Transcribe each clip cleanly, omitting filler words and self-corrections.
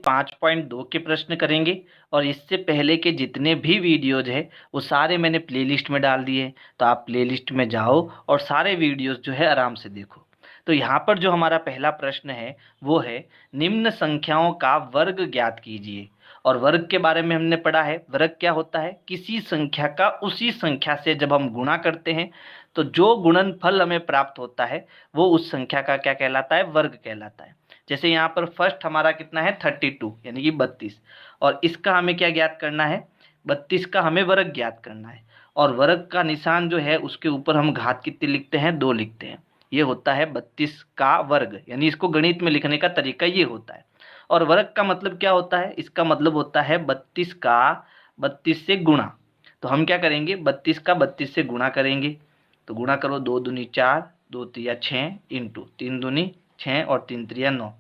5.2 के प्रश्न करेंगे और इससे पहले के जितने भी वीडियोज है वो सारे मैंने प्लेलिस्ट में डाल दिए, तो आप प्लेलिस्ट में जाओ और सारे वीडियोज जो है आराम से देखो। तो यहाँ पर जो हमारा पहला प्रश्न है वो है निम्न संख्याओं का वर्ग ज्ञात कीजिए। और वर्ग के बारे में हमने पढ़ा है, वर्ग क्या होता है, किसी संख्या का उसी संख्या से जब हम गुणा करते हैं तो जो गुणनफल हमें प्राप्त होता है वो उस संख्या का क्या कहलाता है, वर्ग कहलाता है। जैसे यहाँ पर फर्स्ट हमारा कितना है 32 यानी कि 32, और इसका हमें क्या ज्ञात करना है, 32 का हमें वर्ग ज्ञात करना है। और वर्ग का निशान जो है उसके ऊपर हम घात कितनी लिखते हैं, 2 लिखते हैं। ये होता है 32 का वर्ग, यानी इसको गणित में लिखने का तरीका ये होता है। और वर्ग का मतलब क्या होता है, इसका मतलब होता है 32 का 32 से गुणा। तो हम क्या करेंगे, 32 का 32 से गुणा करेंगे। तो गुणा करो, 2 दूनी 4, 2 तिया 6 इंटू 3 दूनी 6 और 3 त्रिया 9,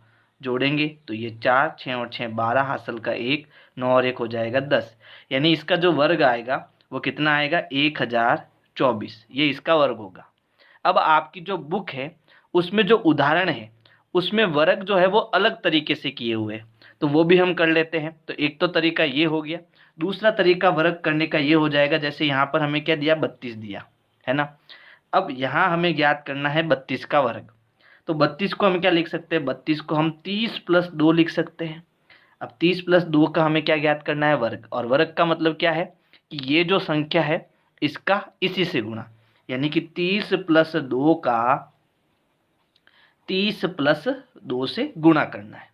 जोड़ेंगे तो ये 4, 6 और 6 12, हासिल का 1, 9 और 1 हो जाएगा 10। यानी इसका जो वर्ग आएगा वो कितना आएगा, 1024, ये इसका वर्ग होगा। अब आपकी जो बुक है उसमें जो उदाहरण है उसमें वर्ग जो है वो अलग तरीके से किए हुए हैं, तो वो भी हम कर लेते हैं। तो एक तो तरीका ये हो गया, दूसरा तरीका वर्ग करने का ये हो जाएगा, जैसे यहाँ पर हमें क्या दिया, 32 दिया है ना। अब यहाँ हमें ज्ञात करना है 32 का वर्ग। तो 32 को हम क्या लिख सकते हैं, 32 को हम 30 + 2 लिख सकते हैं। अब 30 + 2 का हमें क्या ज्ञात करना है, वर्ग। और वर्ग का मतलब क्या है कि ये जो संख्या है इसका इसी से गुणा, यानी कि 30 + 2 का 30 + 2 से गुणा करना है।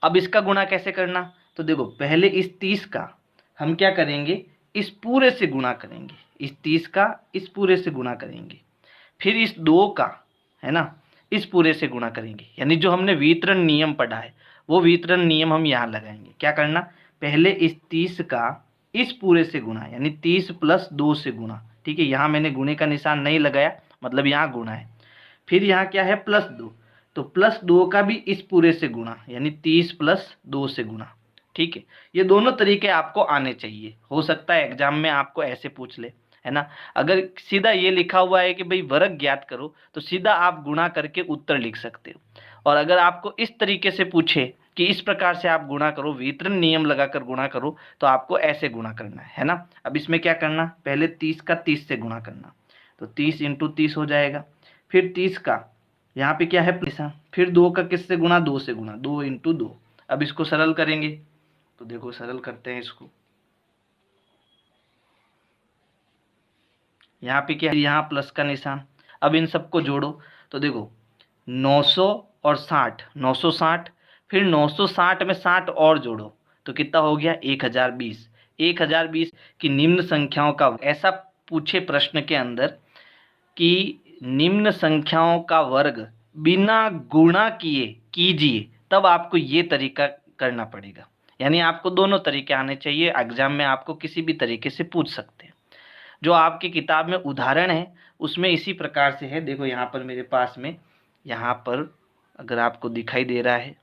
अब इसका गुणा कैसे करना, तो देखो पहले इस 30 का हम क्या करेंगे, इस पूरे से गुणा करेंगे, इस 30 का इस पूरे से गुणा करेंगे, फिर इस 2 का है ना इस पूरे से गुणा करेंगे। यानी जो हमने वितरण नियम पढ़ा है वो वितरण नियम हम यहाँ लगाएंगे। क्या करना, पहले इस 30 का इस पूरे से गुणा, यानी 30 + 2 से गुणा। ठीक है, यहाँ मैंने गुणे का निशान नहीं लगाया, मतलब यहाँ गुणा है। फिर यहाँ क्या है, +2, तो +2 का भी इस पूरे से गुणा, यानी 30 + 2 से गुणा। ठीक है, ये दोनों तरीके आपको आने चाहिए। हो सकता है एग्जाम में आपको ऐसे पूछ ले, है ना। अगर सीधा ये लिखा हुआ है कि भाई वर्ग ज्ञात करो, तो सीधा आप गुणा करके उत्तर लिख सकते हो। और अगर आपको इस तरीके से पूछे कि इस प्रकार से आप गुणा करो, वितरण नियम लगाकर गुणा करो, तो आपको ऐसे गुणा करना है ना। अब इसमें क्या करना, पहले 30 का 30 से गुणा करना, तो 30 × 30 हो जाएगा। फिर 30 का यहाँ पे क्या है निशान, फिर 2 का किससे गुणा, 2 से गुणा, 2 × 2। अब इसको सरल करेंगे, तो देखो सरल करते हैं इसको। यहाँ पे क्या है, यहाँ प्लस का निशान। अब इन सबको जोड़ो, तो देखो 900 और 60, 960, फिर 960 में 60 और जोड़ो तो कितना हो गया, 1020। 1020 की निम्न संख्याओं का, ऐसा पूछे प्रश्न के अंदर कि निम्न संख्याओं का वर्ग बिना गुणा किए कीजिए, तब आपको ये तरीका करना पड़ेगा। यानी आपको दोनों तरीके आने चाहिए, एग्जाम में आपको किसी भी तरीके से पूछ सकते हैं। जो आपकी किताब में उदाहरण है उसमें इसी प्रकार से है। देखो यहाँ पर मेरे पास में, यहाँ पर अगर आपको दिखाई दे रहा है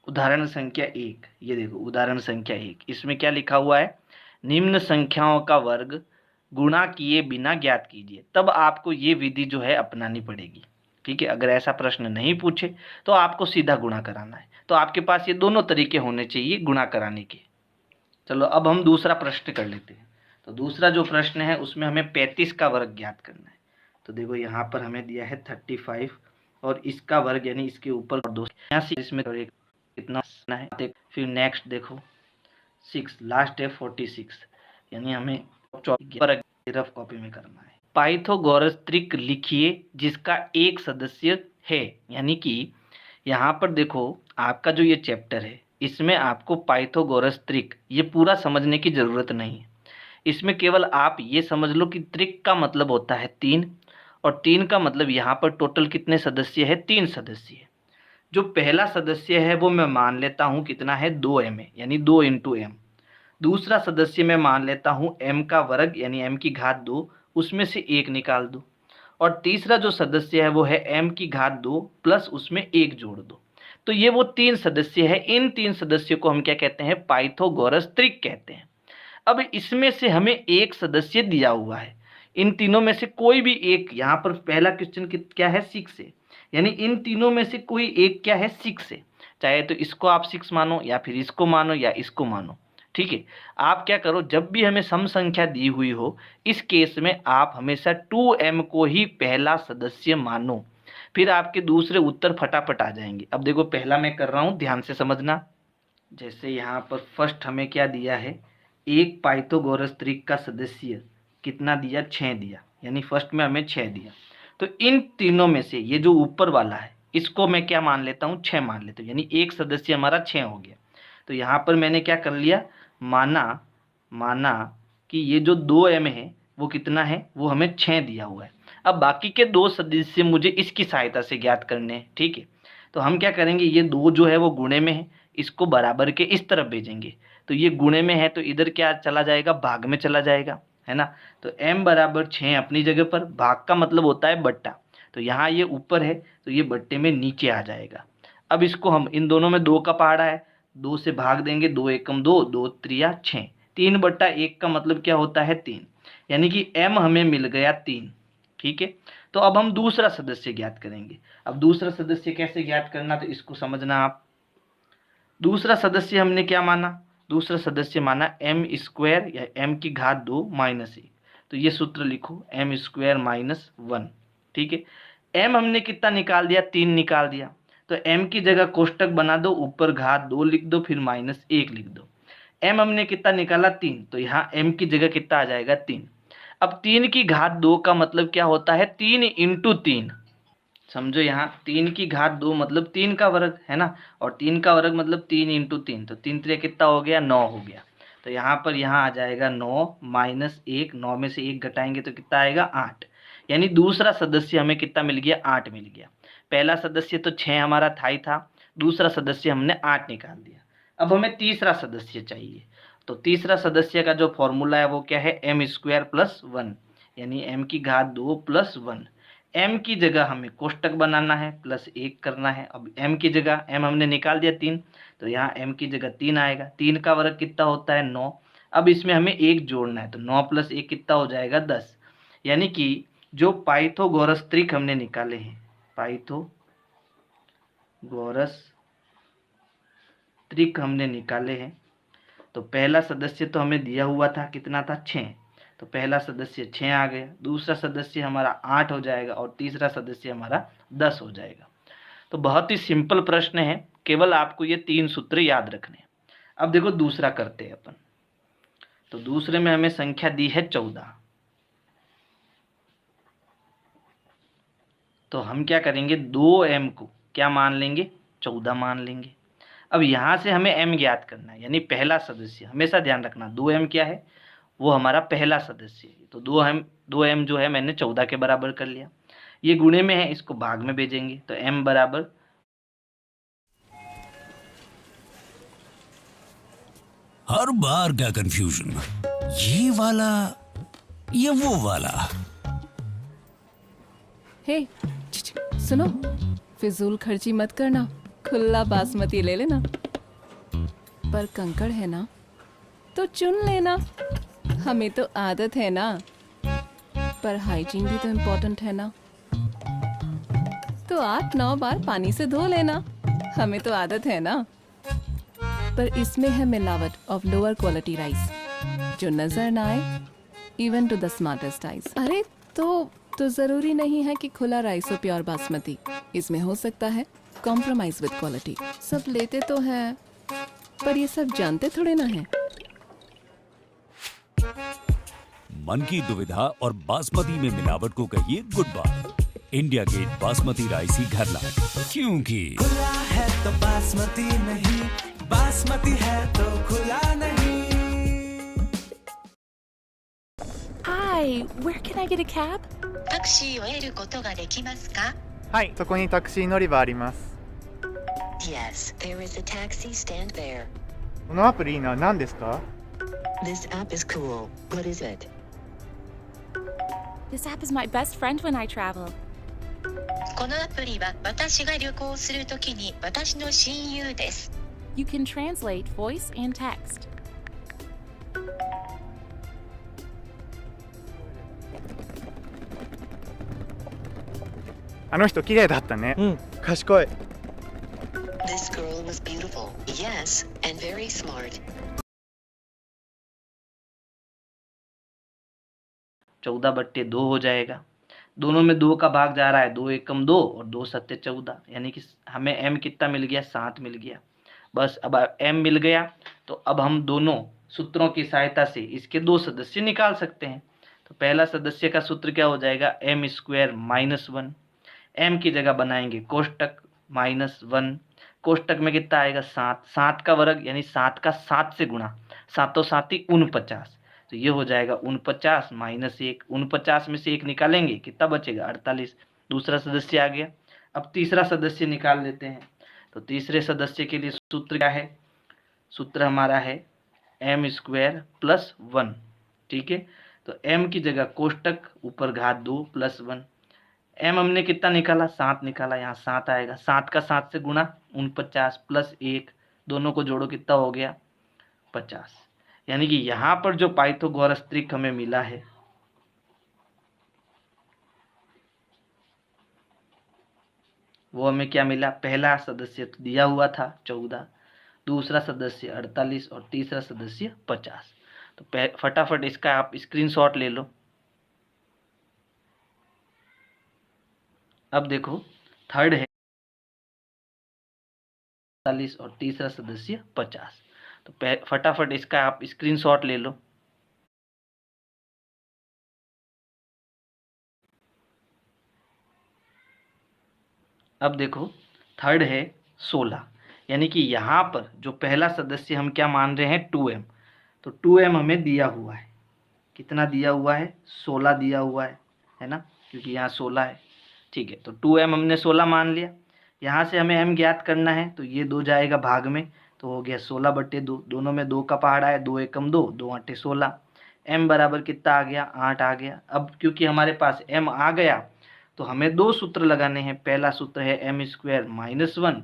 उदाहरण संख्या 1, ये देखो उदाहरण संख्या 1, इसमें क्या लिखा हुआ है, निम्न संख्याओं का वर्ग गुणा किए बिना ज्ञात कीजिए। तब आपको ये विधि जो है अपनानी पड़ेगी। ठीक है, अगर ऐसा प्रश्न नहीं पूछे तो आपको सीधा गुणा कराना है। तो आपके पास ये दोनों तरीके होने चाहिए गुणा कराने के। चलो अब हम दूसरा प्रश्न कर लेते हैं। तो दूसरा जो प्रश्न है उसमें हमें 35 का वर्ग ज्ञात करना है। तो देखो यहाँ पर हमें दिया है 35 और इसका वर्ग यानी इसके ऊपर 2, इसमें कितना है, फिर नेक्स्ट देखो 6, लास्ट है 46, यानी हमें रफ कॉपी में करना है। पाइथागोरस त्रिक लिखिए जिसका एक सदस्य है। यानी कि यहाँ पर देखो आपका जो ये चैप्टर है इसमें आपको पाइथागोरस त्रिक ये पूरा समझने की ज़रूरत नहीं है। इसमें केवल आप ये समझ लो कि त्रिक का मतलब होता है 3, और 3 का मतलब यहाँ पर टोटल कितने सदस्य है, 3 सदस्य है। जो पहला सदस्य है वो मैं मान लेता हूँ कितना है, 2m है, यानी 2 × m। दूसरा सदस्य मैं मान लेता हूँ m का वर्ग यानी m की घात 2, उसमें से 1 निकाल दो। और तीसरा जो सदस्य है वो है m की घात 2 प्लस उसमें 1 जोड़ दो। तो ये वो 3 सदस्य है। इन 3 सदस्यों को हम क्या कहते हैं, पाइथागोरस त्रिक कहते हैं। अब इसमें से हमें एक सदस्य दिया हुआ है, इन तीनों में से कोई भी एक, यहाँ पर पहला क्वेश्चन क्या है, 6 है, यानी इन तीनों में से कोई एक क्या है, 6 है। चाहे तो इसको आप 6 मानो या फिर इसको मानो या इसको मानो, ठीक है। आप क्या करो, जब भी हमें सम संख्या दी हुई हो, इस केस में आप हमेशा 2m को ही पहला सदस्य मानो, फिर आपके दूसरे उत्तर फटाफट आ जाएंगे। अब देखो पहला मैं कर रहा हूँ, ध्यान से समझना। जैसे यहाँ पर फर्स्ट हमें क्या दिया है, एक पाइथागोरस त्रिक का सदस्य कितना दिया, 6 दिया, यानी फर्स्ट में हमें 6 दिया। तो इन तीनों में से ये जो ऊपर वाला है इसको मैं क्या मान लेता हूँ, 6 मान लेता हूँ, यानी एक सदस्य हमारा 6 हो गया। तो यहाँ पर मैंने क्या कर लिया, माना कि ये जो 2m है वो कितना है, वो हमें 6 दिया हुआ है। अब बाकी के 2 सदस्य मुझे इसकी सहायता से ज्ञात करने हैं, ठीक है। तो हम क्या करेंगे, ये 2 जो है वो गुणे में है, इसको बराबर के इस तरफ भेजेंगे। तो ये गुणे में है तो इधर क्या चला जाएगा, भाग में चला जाएगा, है ना। तो m बराबर 6 अपनी जगह पर, भाग का मतलब होता है बट्टा, तो यहाँ ये ऊपर है तो ये बट्टे में नीचे आ जाएगा। अब इसको हम, इन दोनों में 2 का पहाड़ा है, 2 से भाग देंगे, 2 एकम 2, 2 त्रिया 6, 3/1 का मतलब क्या होता है 3, यानी कि m हमें मिल गया 3, ठीक है। तो अब हम दूसरा सदस्य ज्ञात करेंगे। अब दूसरा सदस्य कैसे ज्ञात करना, तो इसको समझना आप। दूसरा सदस्य हमने क्या माना, दूसरा सदस्य माना m² या m की घात 2 माइनस 1। तो ये सूत्र लिखो, m² माइनस 1, ठीक है। m हमने कितना निकाल दिया, 3 निकाल दिया। तो m की जगह कोष्टक बना दो, ऊपर घात 2 लिख दो, फिर माइनस 1 लिख दो। m हमने कितना निकाला, 3, तो यहाँ m की जगह कितना आ जाएगा, 3। अब 3 की घात 2 का मतलब क्या होता है, 3 इंटू 3, समझो यहाँ 3 की घात 2 मतलब 3 का वर्ग, है ना, और 3 का वर्ग मतलब 3 इंटू 3, तो 3 त्रिया कितना हो गया, 9 हो गया। तो यहाँ पर यहाँ आ जाएगा 9 माइनस 1, 9 में से 1 घटाएंगे तो कितना आएगा, 8, यानी दूसरा सदस्य हमें कितना मिल गया, 8 मिल गया। पहला सदस्य तो 6 हमारा था ही था, दूसरा सदस्य हमने 8 निकाल दिया। अब हमें तीसरा सदस्य चाहिए, तो तीसरा सदस्य का जो फॉर्मूला है वो क्या है, m² प्लस 1, यानी m की घात 2 प्लस 1। m की जगह हमें कोष्टक बनाना है, प्लस 1 करना है। अब m की जगह, m हमने निकाल दिया 3, तो यहाँ m की जगह 3 आएगा। 3 का वर्ग कितना होता है, 9। अब इसमें हमें 1 जोड़ना है, तो 9 प्लस 1 कितना हो जाएगा, 10। यानी कि जो पाइथागोरस त्रिक हमने निकाले हैं, पाइथागोरस त्रिक हमने निकाले हैं, तो पहला सदस्य तो हमें दिया हुआ था, कितना था, 6, तो पहला सदस्य 6 आ गया, दूसरा सदस्य हमारा 8 हो जाएगा और तीसरा सदस्य हमारा 10 हो जाएगा। तो बहुत ही सिंपल प्रश्न है, केवल आपको ये 3 सूत्र याद रखने हैं। अब देखो दूसरा करते हैं अपन। तो दूसरे में हमें संख्या दी है 14, तो हम क्या करेंगे, 2m को क्या मान लेंगे, 14 मान लेंगे। अब यहाँ से हमें m ज्ञात करना है, यानी पहला सदस्य। हमेशा ध्यान रखना 2m क्या है, वो हमारा पहला सदस्य है। तो 2m जो है मैंने 14 के बराबर कर लिया। ये गुणे में है, इसको भाग में भेजेंगे, तो m बराबर, हर बार का कंफ्यूजन, ये वाला या वो वाला। हे सुनो, फिजूल खर्ची मत करना, खुला बासमती ले लेना, पर कंकड़ है ना तो चुन लेना। हमें तो आदत है ना, पर हाइजीन भी तो इम्पोर्टेंट है ना। तो 8-9 बार पानी से धो लेना, हमें तो आदत है ना। पर इसमें है मिलावट ऑफ लोअर क्वालिटी राइस, जो नजर ना आए even to the smartest eyes. अरे तो जरूरी नहीं है कि खुला राइस हो प्योर बासमती, इसमें हो सकता है कॉम्प्रोमाइज विद क्वालिटी। सब लेते तो हैं, पर ये सब जानते थोड़े ना है। मन की दुविधा और बासमती में मिलावट को कहिए good bye. India Gate basmati rice ही घर लाए, क्योंकि खुला है तो बासमती नहीं, बासमती है तो खुला नहीं। Hi, where can I get a cab? タクシーを得ることができますか？はい、そこにタクシー乗り場あります。 Yes, there is a taxi stand there. このアプリいいな、何ですか？ This app is cool. What is it? This app is my best friend when I travel. このアプリは私が旅行するときに私の親友です。 You can translate voice and text. あの人綺麗だったね。うん、賢い。 This girl girl was beautiful. Yes, and very smart. 14/2 हो जाएगा। दोनों में 2 का भाग जा रहा है, 2 एकम 2 और 2 सत्ते 14, यानी कि हमें m कितना मिल गया, 7 मिल गया। बस अब m मिल गया तो अब हम दोनों सूत्रों की सहायता से इसके दो सदस्य निकाल सकते हैं। तो पहला सदस्य का सूत्र क्या हो जाएगा, m² - 1। m की जगह बनाएंगे कोष्टक -1, कोष्टक में कितना आएगा 7, 7 का वर्ग यानी 7 का 7 से गुणा, 7 7 49, तो ये हो जाएगा 49 - 1, 49 में से 1 निकालेंगे कितना बचेगा 48, दूसरा सदस्य आ गया। अब तीसरा सदस्य निकाल लेते हैं। तो तीसरे सदस्य के लिए सूत्र क्या है, सूत्र हमारा है m² + 1, ठीक है। तो m की जगह कोष्टक ऊपर घात 2 + 1, m हमने कितना निकाला 7 निकाला, यहाँ 7 आएगा, 7 का 7 से गुणा 49 + 1, दोनों को जोड़ो कितना हो गया 50, यानी कि यहाँ पर जो पाइथागोरस त्रिक हमें मिला है वो हमें क्या मिला, पहला सदस्य तो दिया हुआ था 14, दूसरा सदस्य 48 और तीसरा सदस्य 50। तो फटाफट इसका आप स्क्रीनशॉट ले लो। अब देखो थर्ड है 48 और तीसरा सदस्य 50, तो फटाफट इसका आप स्क्रीनशॉट ले लो। अब देखो थर्ड है 16, यानी कि यहाँ पर जो पहला सदस्य हम क्या मान रहे हैं 2m, तो 2m हमें दिया हुआ है, कितना दिया हुआ है 16 दिया हुआ है ना, क्योंकि यहाँ 16 है, ठीक है। तो 2m हमने 16 मान लिया, यहाँ से हमें m ज्ञात करना है, तो ये 2 जाएगा भाग में, तो हो गया 16/2, दोनों में 2 का पहाड़ा है, 2 एकम 2, 2 8 16, m बराबर कितना आ गया 8 आ गया। अब क्योंकि हमारे पास m आ गया तो हमें दो सूत्र लगाने हैं, पहला सूत्र है m² - 1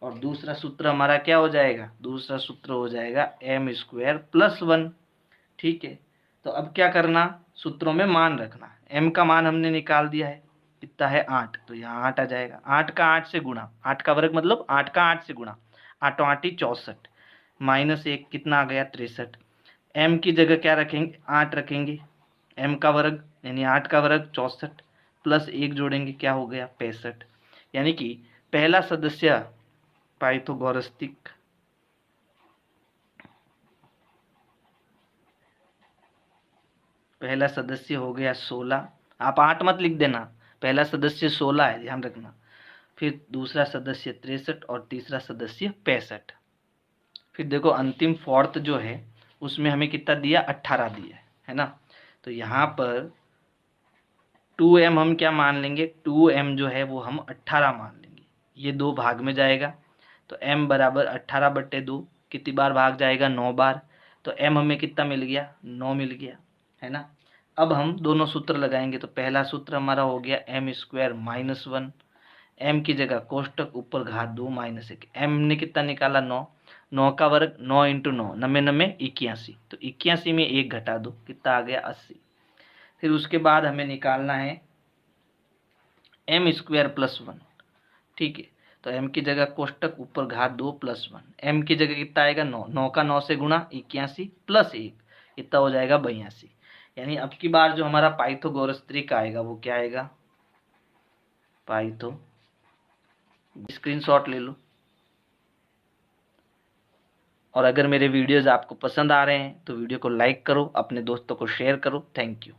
और दूसरा सूत्र हमारा क्या हो जाएगा, दूसरा सूत्र हो जाएगा m² + 1, ठीक है। तो अब क्या करना, सूत्रों में मान रखना, m का मान हमने निकाल दिया है, कितना है 8, तो यहाँ 8 आ जाएगा, 8 का 8 से गुणा, 8 का वर्ग मतलब 8 का 8 से गुणा, 8 8 64 -1 कितना आ गया 63, m की जगह क्या रखेंगे 8 रखेंगे, m का वर्ग यानी 8 का वर्ग 64 + 1 जोड़ेंगे क्या हो गया 65, यानी कि पहला सदस्य पाइथागोरस त्रिक पहला सदस्य हो गया 16, आप 8 मत लिख देना, पहला सदस्य 16 है ध्यान रखना, फिर दूसरा सदस्य 63 और तीसरा सदस्य 65। फिर देखो अंतिम फोर्थ जो है उसमें हमें कितना दिया 18 दिया है ना, तो यहाँ पर 2m हम क्या मान लेंगे, 2m जो है वो हम 18 मान लेंगे, ये 2 भाग में जाएगा, तो m बराबर 18/2, कितनी बार भाग जाएगा 9 बार, तो m हमें कितना मिल गया 9 मिल गया है ना। अब हम दोनों सूत्र लगाएंगे, तो पहला सूत्र हमारा हो गया m² - 1, m की जगह कोष्टक ऊपर घात 2 -1, m ने कितना निकाला 9, 9 का वर्ग 9 × 9 9 9 81, तो 81 में 1 घटा दो कितना आ गया 80। फिर उसके बाद हमें निकालना है m² + 1, ठीक है। तो m की जगह कोष्टक ऊपर घात 2 + 1, m की जगह कितना आएगा 9, 9 का 9 से गुणा 81 + 1 कितना हो जाएगा 82, यानी अब की बार जो हमारा पाइथागोरस त्रिक आएगा वो क्या आएगा पाइथो, स्क्रीनशॉट ले लो। और अगर मेरे वीडियोस आपको पसंद आ रहे हैं तो वीडियो को लाइक करो, अपने दोस्तों को शेयर करो, thank you.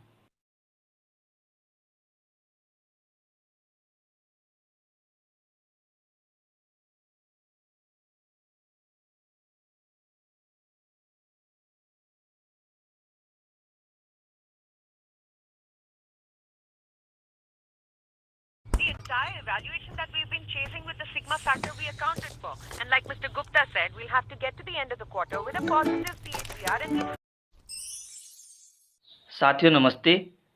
The entire evaluation that we've been chasing with the sigma factor we accounted for. And like Mr. Gupta said, we'll have to get to the end of the quarter with a positive CAGR and साथियों नमस्ते,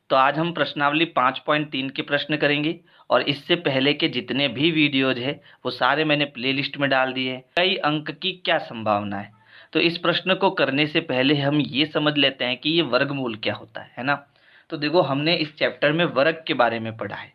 तो आज हम प्रश्नावली 5.3 के प्रश्न करेंगे और इससे पहले के जितने भी वीडियोज है वो सारे मैंने प्लेलिस्ट में डाल दिए हैं। कई अंक की क्या संभावना है, तो इस प्रश्न को करने से पहले हम ये समझ लेते हैं कि ये वर्गमूल क्या होता है ना। तो देखो हमने इस चैप्टर में वर्ग के बारे में पढ़ा है,